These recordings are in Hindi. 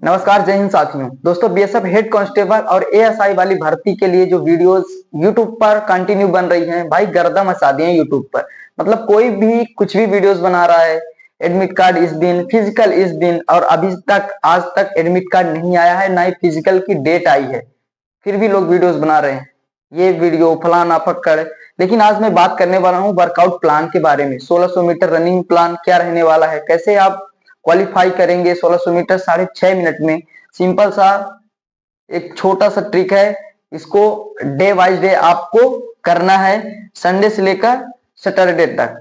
नमस्कार, जय हिंद साथियों। दोस्तों, बीएसएफ हेड कांस्टेबल और एएसआई वाली भर्ती के लिए जो वीडियोस यूट्यूब पर कंटिन्यू बन रही हैं, भाई गर्दा मचा दिए हैं यूट्यूब पर। मतलब कोई भी कुछ भी वीडियोस बना रहा है। एडमिट कार्ड इस दिन, फिजिकल इस दिन, और अभी तक आज तक एडमिट कार्ड नहीं आया है, ना ही फिजिकल की डेट आई है। फिर भी लोग वीडियोस बना रहे हैं, ये वीडियो फलाना फक्कड़। लेकिन आज मैं बात करने वाला हूँ वर्कआउट प्लान के बारे में। 1600 मीटर रनिंग प्लान क्या रहने वाला है, कैसे आप क्वालिफाई करेंगे 1600 मीटर 6.5 मिनट में। सिंपल सा एक छोटा सा ट्रिक है, इसको डे वाइज डे आपको करना है, संडे से लेकर सैटरडे तक,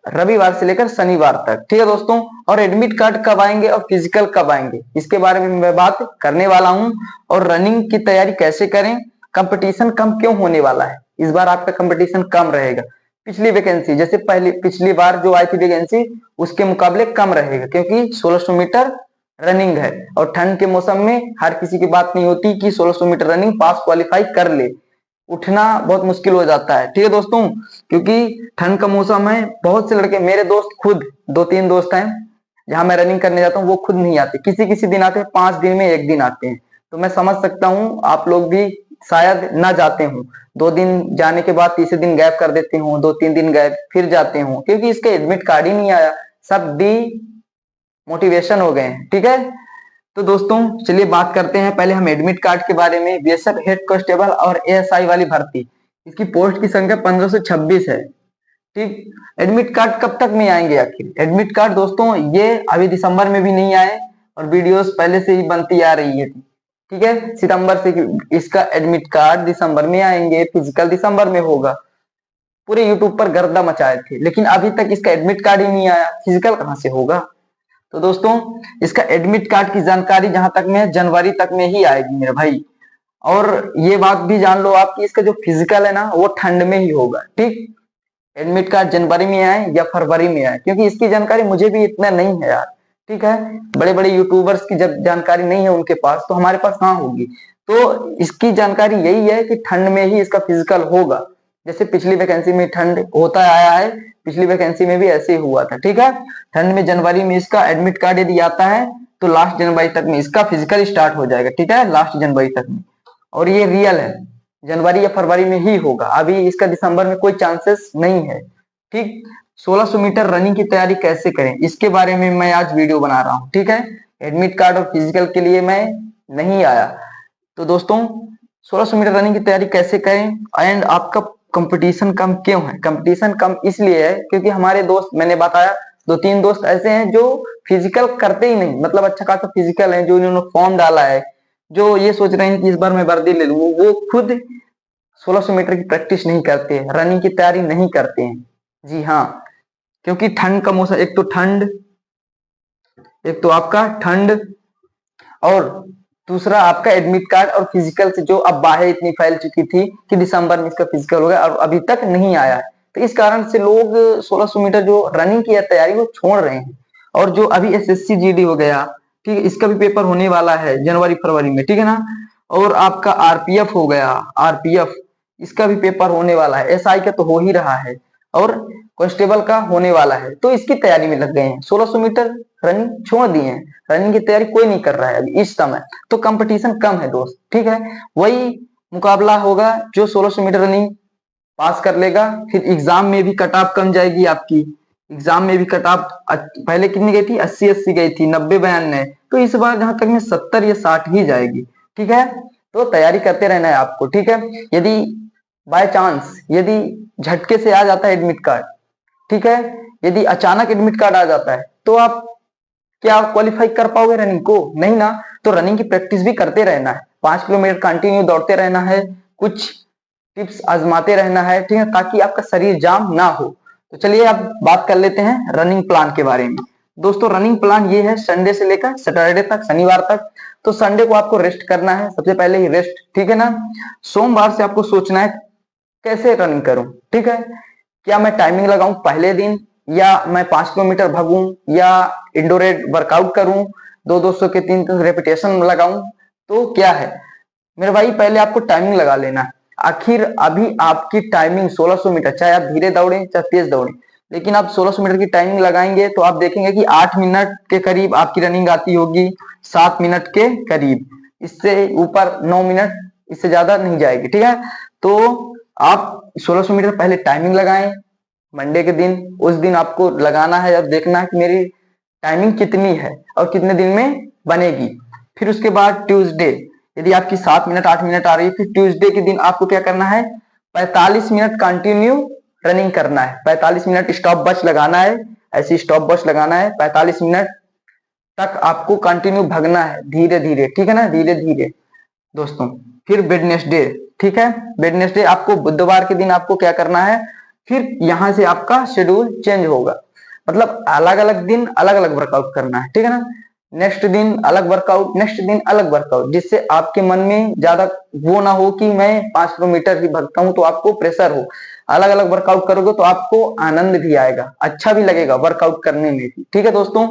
रविवार से लेकर शनिवार तक। ठीक है दोस्तों। और एडमिट कार्ड कब आएंगे और फिजिकल कब आएंगे, इसके बारे में मैं बात करने वाला हूं। और रनिंग की तैयारी कैसे करें, कंपटीशन कम क्यों होने वाला है, इस बार आपका कंपटीशन कम रहेगा। पिछली वैकेंसी जैसे पिछली बार जो आई थी वैकेंसी, उसके मुकाबले कम रहेगा, क्योंकि 1600 मीटर रनिंग है। और ठंड के मौसम में हर किसी की बात नहीं होती कि 1600 मीटर रनिंग पास क्वालिफाई कर ले, उठना बहुत मुश्किल हो जाता है। ठीक है दोस्तों, क्योंकि ठंड का मौसम है। बहुत से लड़के, मेरे दोस्त खुद 2-3 दोस्त हैं जहां मैं रनिंग करने जाता हूँ, वो खुद नहीं आते। किसी किसी दिन आते हैं, 5 दिन में 1 दिन आते हैं। तो मैं समझ सकता हूँ आप लोग भी शायद ना जाते हो, 2 दिन जाने के बाद तीसरे दिन गैप कर देते हो, 2-3 दिन गैप फिर जाते हो, क्योंकि इसका एडमिट कार्ड ही नहीं आया। सब डी मोटिवेशन हो गए हैं। ठीक है, तो दोस्तों चलिए बात करते हैं। पहले हम एडमिट कार्ड के बारे में। बीएसएफ हेड कांस्टेबल और एएसआई वाली भर्ती, इसकी पोस्ट की संख्या 1526 है। ठीक, एडमिट कार्ड कब तक में आएंगे आखिर? एडमिट कार्ड दोस्तों ये अभी दिसंबर में भी नहीं आए, और वीडियोस पहले से ही बनती आ रही है। ठीक है, सितंबर से इसका एडमिट कार्ड दिसंबर में आएंगे, फिजिकल दिसंबर में होगा। पूरे यूट्यूब पर गर्दा मचाए थे, लेकिन अभी तक इसका एडमिट कार्ड ही नहीं आया, फिजिकल कहां से होगा? तो दोस्तों इसका एडमिट कार्ड की जानकारी जहां तक में जनवरी तक में ही आएगी मेरे भाई। और ये बात भी जान लो आप कि इसका जो फिजिकल है ना, वो ठंड में ही होगा। ठीक, एडमिट कार्ड जनवरी में आए या फरवरी में आए, क्योंकि इसकी जानकारी मुझे भी इतना नहीं है यार। ठीक है, बड़े बड़े यूट्यूबर्स की जब जानकारी नहीं है उनके पास, तो हमारे पास कहाँ होगी? तो इसकी जानकारी यही है कि ठंड में ही इसका फिजिकल होगा। जैसे पिछली वैकेंसी में ठंड होता आया है, पिछली वैकेंसी में भी ऐसे ही हुआ था। ठीक है, ठंड में जनवरी में इसका एडमिट कार्ड यदि आता है, तो लास्ट जनवरी तक में इसका फिजिकल स्टार्ट हो जाएगा। ठीक है, लास्ट जनवरी तक में। और ये रियल है, जनवरी या फरवरी में ही होगा, अभी इसका दिसंबर में कोई चांसेस नहीं है। ठीक, 1600 मीटर रनिंग की तैयारी कैसे करें, इसके बारे में मैं आज वीडियो बना रहा हूं। ठीक है, एडमिट कार्ड और फिजिकल के लिए मैं नहीं आया। तो दोस्तों 1600 मीटर रनिंग की तैयारी कैसे करें, एंड आपका कंपटीशन कम क्यों है? कंपटीशन कम इसलिए है क्योंकि हमारे दोस्त, मैंने बताया 2-3 दोस्त ऐसे हैं जो फिजिकल करते ही नहीं, मतलब अच्छा खासा फिजिकल है, जो इन्होंने फॉर्म डाला है, जो ये सोच रहे हैं कि इस बार मैं वर्दी ले लूं, वो खुद 1600 मीटर की प्रैक्टिस नहीं करते, रनिंग की तैयारी नहीं करते हैं। जी हाँ, क्योंकि ठंड का मौसम, एक तो ठंड, एक तो आपका ठंड, और दूसरा आपका एडमिट कार्ड और फिजिकल से जो अब बाहें इतनी फैल चुकी थी कि दिसंबर में इसका फिजिकल हो गया और अभी तक नहीं आया है। तो इस कारण से लोग 1600 मीटर जो रनिंग की तैयारी वो छोड़ रहे हैं। और जो अभी एसएससी जीडी हो गया, ठीक है, इसका भी पेपर होने वाला है जनवरी फरवरी में। ठीक है ना, और आपका आरपीएफ हो गया, आरपीएफ, इसका भी पेपर होने वाला है। एसआई का तो हो ही रहा है, और कांस्टेबल का होने वाला है। तो इसकी तैयारी में लग गए हैं, 1600 मीटर रनिंग छोड़ दिए हैं, रनिंग की तैयारी कोई नहीं कर रहा है अभी इस समय। तो कंपटीशन कम है दोस्त। ठीक है, वही मुकाबला होगा जो 1600 मीटर रनिंग पास कर लेगा। फिर एग्जाम में भी कट ऑफ कम जाएगी आपकी, एग्जाम में भी कट ऑफ पहले कितनी गई थी, 80-80 गई थी, 90-92, तो इस बार जहां तक में 70 या 60 ही जाएगी। ठीक है, तो तैयारी करते रहना है आपको। ठीक है, यदि बाय चांस, यदि झटके से आ जाता है एडमिट कार्ड, ठीक है, यदि अचानक एडमिट कार्ड आ जाता है, तो आप क्या क्वालिफाई कर पाओगे रनिंग को? नहीं ना। तो रनिंग की प्रैक्टिस भी करते रहना है, 5 किलोमीटर कंटिन्यू दौड़ते रहना है, कुछ टिप्स आजमाते रहना है। ठीक है, ताकि आपका शरीर जाम ना हो। तो चलिए अब बात कर लेते हैं रनिंग प्लान के बारे में। दोस्तों रनिंग प्लान ये है, संडे से लेकर सैटरडे तक, शनिवार तक। तो संडे को आपको रेस्ट करना है, सबसे पहले ही रेस्ट। ठीक है ना, सोमवार से आपको सोचना है कैसे रनिंग करूं। ठीक है, क्या मैं टाइमिंग लगाऊं पहले दिन, या मैं 5 किलोमीटर भागूं, या इंडोरेट वर्कआउट करूं, 200 के 300 रेपिटेशन लगाऊं, तो क्या है मेरे भाई? पहले आपको टाइमिंग लगा लेना है। आखिर अभी आपकी टाइमिंग 1600 मीटर, चाहे आप धीरे दौड़े चाहे तेज दौड़े, लेकिन आप 1600 मीटर की टाइमिंग लगाएंगे तो आप देखेंगे कि 8 मिनट के करीब आपकी रनिंग आती होगी, 7 मिनट के करीब, इससे ऊपर 9 मिनट, इससे ज्यादा नहीं जाएगी। ठीक है, तो आप 1600 मीटर पहले टाइमिंग लगाएं मंडे के दिन, उस दिन आपको लगाना है और देखना है कि मेरी टाइमिंग कितनी है और कितने दिन में बनेगी। फिर उसके बाद ट्यूसडे, यदि आपकी 7 मिनट 8 मिनट आ रही है, फिर ट्यूसडे के दिन आपको क्या करना है, 45 मिनट कंटिन्यू रनिंग करना है। 45 मिनट स्टॉप वॉच लगाना है, ऐसी स्टॉप वॉच लगाना है, 45 मिनट तक आपको कंटिन्यू भागना है धीरे धीरे। ठीक है ना, धीरे धीरे दोस्तों। फिर वेडनेसडे, ठीक है, वेडनेसडे आपको बुधवार के दिन आपको क्या करना है, फिर यहां से आपका शेड्यूल चेंज होगा, मतलब अलग अलग दिन अलग अलग वर्कआउट करना है। ठीक है ना, नेक्स्ट दिन अलग वर्कआउट, नेक्स्ट दिन अलग वर्कआउट, जिससे आपके मन में ज्यादा वो ना हो कि मैं 5 किलोमीटर ही भागता हूं, तो आपको प्रेशर हो। अलग अलग वर्कआउट करोगे तो आपको आनंद भी आएगा, अच्छा भी लगेगा वर्कआउट करने में भी। ठीक है दोस्तों,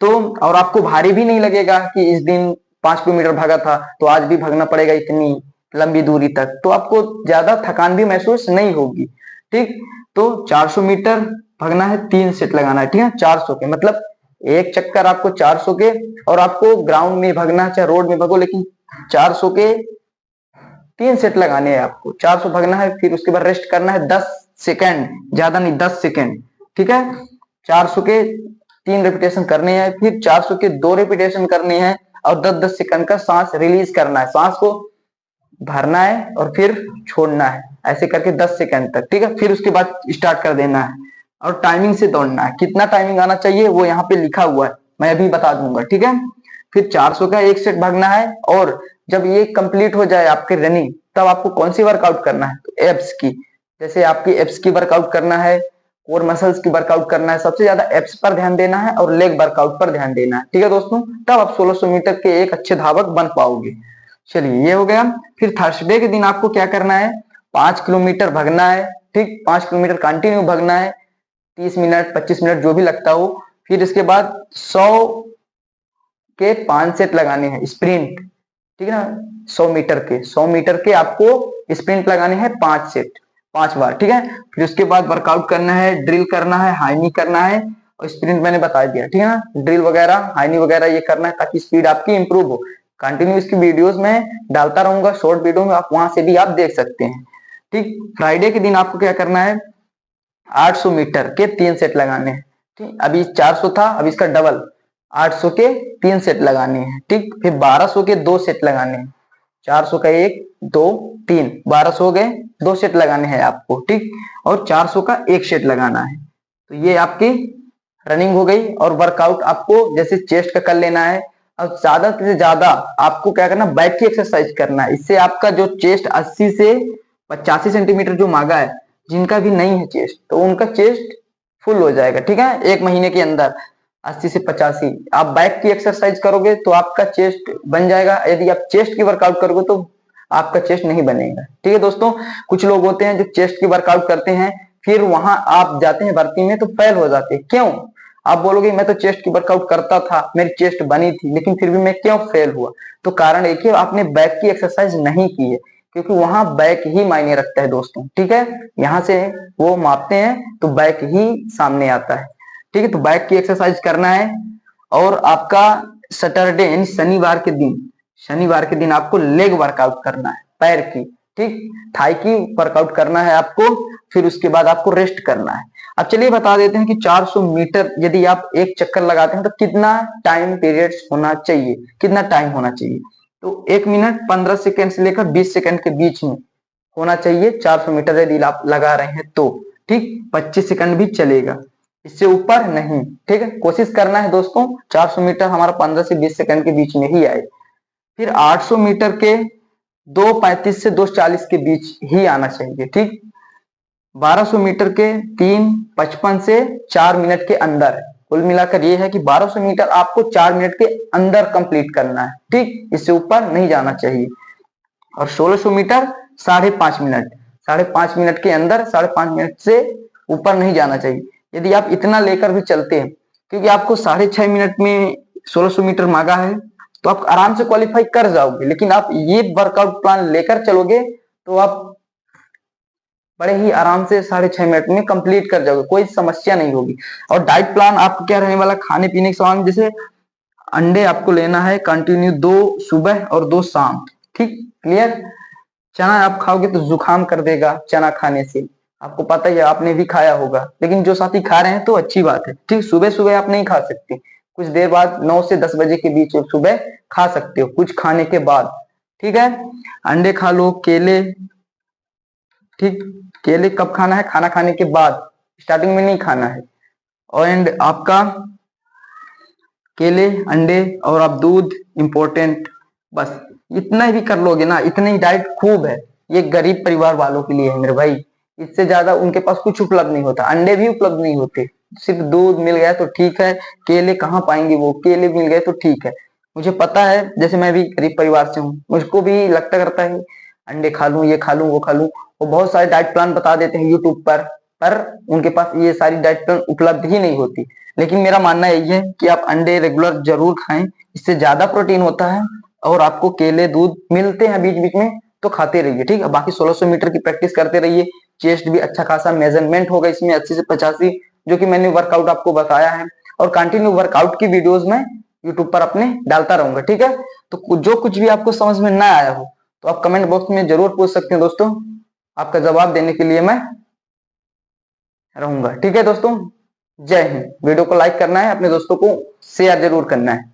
तो और आपको भारी भी नहीं लगेगा कि इस दिन 5 किलोमीटर भागा था तो आज भी भागना पड़ेगा इतनी लंबी दूरी तक, तो आपको ज्यादा थकान भी महसूस नहीं होगी। ठीक, तो 400 मीटर भागना है, 3 सेट लगाना है। ठीक है, 400 के मतलब एक चक्कर आपको 400 के, और आपको ग्राउंड में भागना चाहे रोड में भागो, लेकिन 400 के 3 सेट लगाने हैं आपको। 400 भागना है, फिर उसके बाद रेस्ट करना है 10 सेकेंड, ज्यादा नहीं 10 सेकेंड। ठीक है, 400 के 3 रेपिटेशन करने हैं, फिर 400 के 2 रेपिटेशन करने हैं, और 10-10 सेकंड का सांस रिलीज करना है, सांस को भरना है और फिर छोड़ना है, ऐसे करके 10 सेकंड तक। ठीक है, फिर उसके बाद स्टार्ट कर देना है, और टाइमिंग से दौड़ना है। कितना टाइमिंग आना चाहिए वो यहाँ पे लिखा हुआ है, मैं अभी बता दूंगा। ठीक है, फिर 400 का 1 सेट भागना है, और जब ये कंप्लीट हो जाए आपके रनिंग, तब आपको कौन सी वर्कआउट करना है, तो एब्स की, जैसे आपकी एब्स की वर्कआउट करना है, कोर मसल्स की वर्कआउट करना है, सबसे ज्यादा एब्स पर ध्यान देना है और लेग वर्कआउट पर ध्यान देना है। ठीक है दोस्तों, तब आप 1600 मीटर के एक अच्छे धावक बन पाओगे। चलिए ये हो गया। फिर थर्सडे के दिन आपको क्या करना है, 5 किलोमीटर भागना है। ठीक, 5 किलोमीटर कंटिन्यू भागना है, 30 मिनट 25 मिनट जो भी लगता हो। फिर इसके बाद 100 के 5 सेट लगाने हैं स्प्रिंट। ठीक है ना, 100 मीटर के आपको स्प्रिंट लगाने हैं 5 सेट, 5 बार। ठीक है, फिर उसके बाद वर्कआउट करना है, ड्रिल करना है, हाई नी करना है, और स्प्रिंट मैंने बता दिया। ठीक है ना, ड्रिल वगैरह हाई नी वगैरह ये करना है ताकि स्पीड आपकी इंप्रूव हो। कंटिन्यू इसकी वीडियोस में डालता रहूंगा, शॉर्ट वीडियो में, आप वहां से भी आप देख सकते हैं। ठीक, फ्राइडे के दिन आपको क्या करना है, 800 मीटर के 3 सेट लगाने हैं। ठीक, अभी 400 था, अब इसका डबल 800 के 3 सेट लगाने हैं। ठीक, फिर 1200 के 2 सेट लगाने हैं, 400 का 1 2 3, 1200 हो गए, 2 सेट लगाने हैं आपको। ठीक, और 400 का 1 सेट लगाना है। तो ये आपकी रनिंग हो गई, और वर्कआउट आपको जैसे चेस्ट का कर लेना है। अब ज्यादा से ज्यादा आपको क्या करना, बैक की एक्सरसाइज करना है, इससे आपका जो चेस्ट 80 से 85 सेंटीमीटर जो मांगा है, जिनका भी नहीं है चेस्ट, तो उनका चेस्ट फुल हो जाएगा। ठीक है, 1 महीने के अंदर 80 से 85 आप बैक की एक्सरसाइज करोगे तो आपका चेस्ट बन जाएगा। यदि आप चेस्ट की वर्कआउट करोगे तो आपका चेस्ट नहीं बनेगा। ठीक है दोस्तों, कुछ लोग होते हैं जो चेस्ट की वर्कआउट करते हैं, फिर वहां आप जाते हैं भर्ती में तो फेल हो जाते हैं। क्यों, आप बोलोगे मैं तो चेस्ट की वर्कआउट करता था, मेरी चेस्ट बनी थी, लेकिन फिर भी मैं क्यों फेल हुआ, तो कारण एक ही, आपने बैक की एक्सरसाइज नहीं की है, क्योंकि वहां बैक ही मायने रखता है दोस्तों। ठीक है, यहां से वो मापते हैं तो बैक ही सामने आता है। ठीक है, तो बैक की एक्सरसाइज करना है। और आपका सैटरडे यानी शनिवार के दिन आपको लेग वर्कआउट करना है, पैर की। ठीक, थाई की वर्कआउट करना है आपको, फिर उसके बाद आपको रेस्ट करना है। अब चलिए बता देते हैं कि 400 मीटर यदि आप एक चक्कर लगाते हैं तो कितना टाइम पीरियड्स होना चाहिए, कितना टाइम होना चाहिए, तो 1 मिनट 15 सेकंड से लेकर 20 सेकंड के बीच में होना चाहिए 400 मीटर यदि आप लगा रहे हैं तो। ठीक, 25 सेकंड भी चलेगा, इससे ऊपर नहीं। ठीक है, कोशिश करना है दोस्तों 400 मीटर हमारा 15 से 20 सेकंड के बीच में ही आए। फिर 800 मीटर के 2:35 से 2:40 के बीच ही आना चाहिए। ठीक, 1200 मीटर के 3:55 से 4 मिनट के अंदर। कुल मिलाकर ये है कि 1200 मीटर आपको 4 मिनट के अंदर कंप्लीट करना है। ठीक, इससे ऊपर नहीं जाना चाहिए। और 1600 मीटर 5.5 मिनट, 5.5 मिनट के अंदर, 5.5 मिनट से ऊपर नहीं जाना चाहिए। यदि आप इतना लेकर भी चलते हैं, क्योंकि आपको 6.5 मिनट में 1600 मीटर मांगा है, तो आप आराम से क्वालिफाई कर जाओगे। लेकिन आप ये वर्कआउट प्लान लेकर चलोगे तो आप बड़े ही आराम से 6.5 मिनट में कंप्लीट कर जाओगे, कोई समस्या नहीं होगी। और डाइट प्लान आपका क्या रहने वाला, खाने पीने के सामान, जैसे अंडे आपको लेना है कंटिन्यू 2 सुबह और 2 शाम, ठीक, क्लियर। चना आप खाओगे तो जुकाम कर देगा चना खाने से, आपको पता ही है, आपने भी खाया होगा, लेकिन जो साथी खा रहे हैं तो अच्छी बात है, ठीक। सुबह सुबह आप नहीं खा सकते, कुछ देर बाद 9 से 10 बजे के बीच सुबह खा सकते हो, कुछ खाने के बाद, ठीक है। अंडे खा लो, केले, ठीक, केले कब खाना है, खाना खाने के बाद, स्टार्टिंग में नहीं खाना है। और एंड आपका केले, अंडे और आप दूध इंपॉर्टेंट, बस इतना भी कर लोगे ना, इतनी ही डाइट खूब है। ये गरीब परिवार वालों के लिए है मेरे भाई, इससे ज्यादा उनके पास कुछ उपलब्ध नहीं होता, अंडे भी उपलब्ध नहीं होते, सिर्फ दूध मिल गया तो ठीक है, केले कहाँ पाएंगे वो, केले मिल गए तो ठीक है। मुझे पता है, जैसे मैं भी गरीब परिवार से हूँ, मुझको भी लगता करता है अंडे खा लूं, ये खा लूं, वो खा लूं, वो बहुत सारे डाइट प्लान बता देते हैं यूट्यूब पर उनके पास ये सारी डाइट प्लान उपलब्ध ही नहीं होती। लेकिन मेरा मानना यही है कि आप अंडे रेगुलर जरूर खाएं, इससे ज्यादा प्रोटीन होता है, और आपको केले दूध मिलते हैं बीच बीच में तो खाते रहिए, ठीक है। बाकी 1600 मीटर की प्रैक्टिस करते रहिए, चेस्ट भी अच्छा खासा मेजरमेंट होगा इसमें 80 से 85, जो कि मैंने वर्कआउट आपको बताया है, और कंटिन्यू वर्कआउट की वीडियोस में यूट्यूब पर अपने डालता रहूंगा, ठीक है। तो जो कुछ भी आपको समझ में ना आया हो तो आप कमेंट बॉक्स में जरूर पूछ सकते हैं दोस्तों, आपका जवाब देने के लिए मैं रहूंगा, ठीक है दोस्तों। जय हिंद। वीडियो को लाइक करना है, अपने दोस्तों को शेयर जरूर करना है।